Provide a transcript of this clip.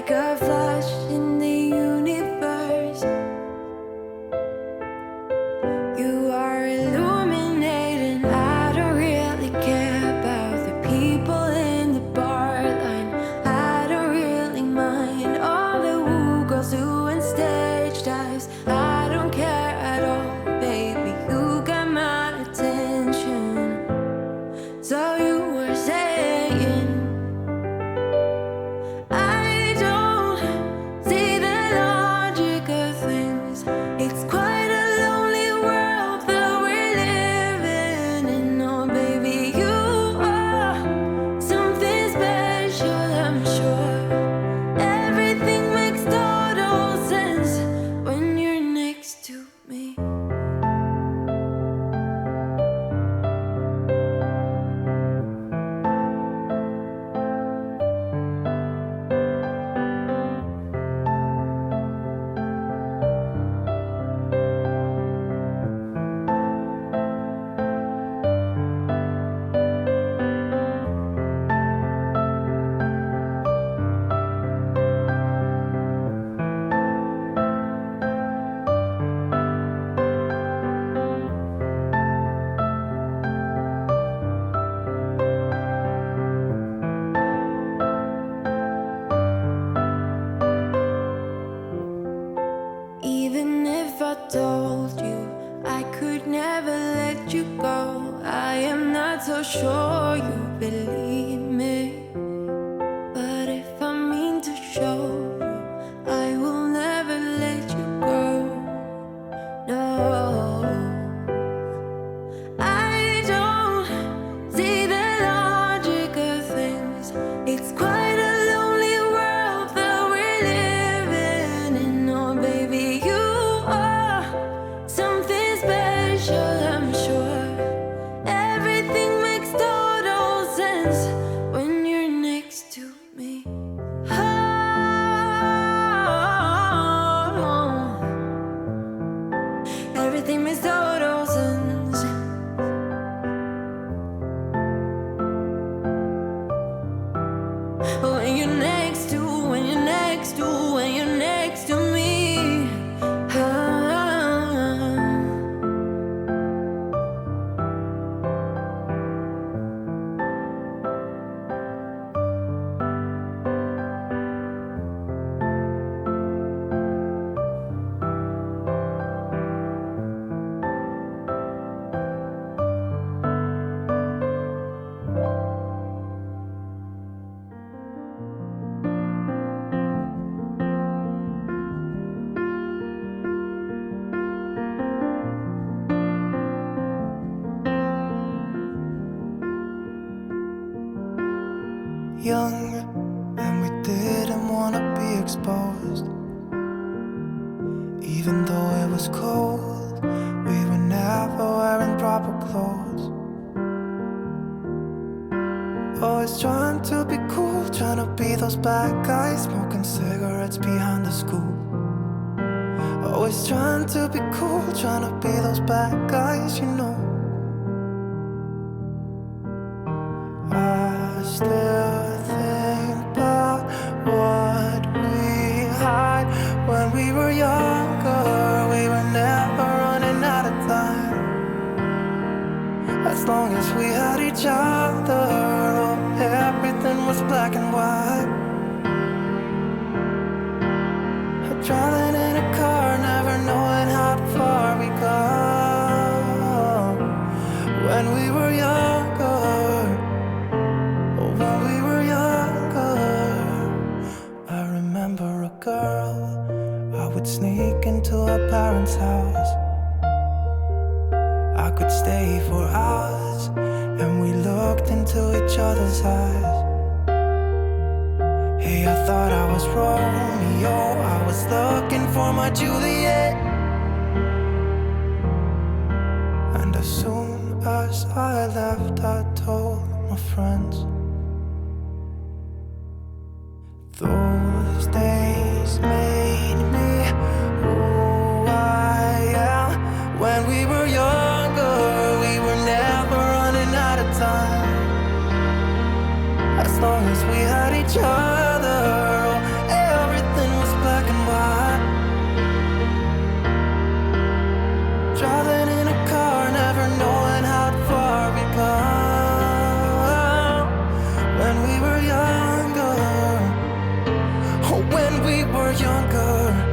like a flash in the universe. You are illuminating. I don't really care about the people in the bar line. I don't really mind all the woo girls doing stage dives. I don't care at all, baby. You got my attention. So you were saying, I don't see the logic of things. It's quite a lonely world that we're living in. Oh, baby, you are something special, I'm sure. Everything makes total sense when you're next to me. Even if I told you I could never let you go, I am not so sure you believe me. But if I mean to show you, I will never let you go. No, I don't see the logic of things. It's quite a lonely world that we're living in. Oh, baby, you are something special, I'm sure. Everything makes total sense when you're next to me. Oh, everything makes total sense. When you're next to, when you're next to, when you're next to me. Young, and we didn't wanna be exposed. Even though it was cold, we were never wearing proper clothes. Always trying to be cool, trying to be those bad guys, smoking cigarettes behind the school. Always trying to be cool, trying to be those bad guys, you know. I still think about what we had when we were younger. We were never running out of time. As long as we had each other, oh, everything was black and white. Driving in a car, never knowing how far we go. When we were younger, when we were younger, I remember a girl. I would sneak into her parents' house. I could stay for hours, and we looked into each other's eyes. Hey, I thought I was Romeo, I was looking for my Juliet. And as soon as I left, I told my friends. Those days made me who I am. When we were younger, we were never running out of time. As long as we had each other, oh, when we were younger.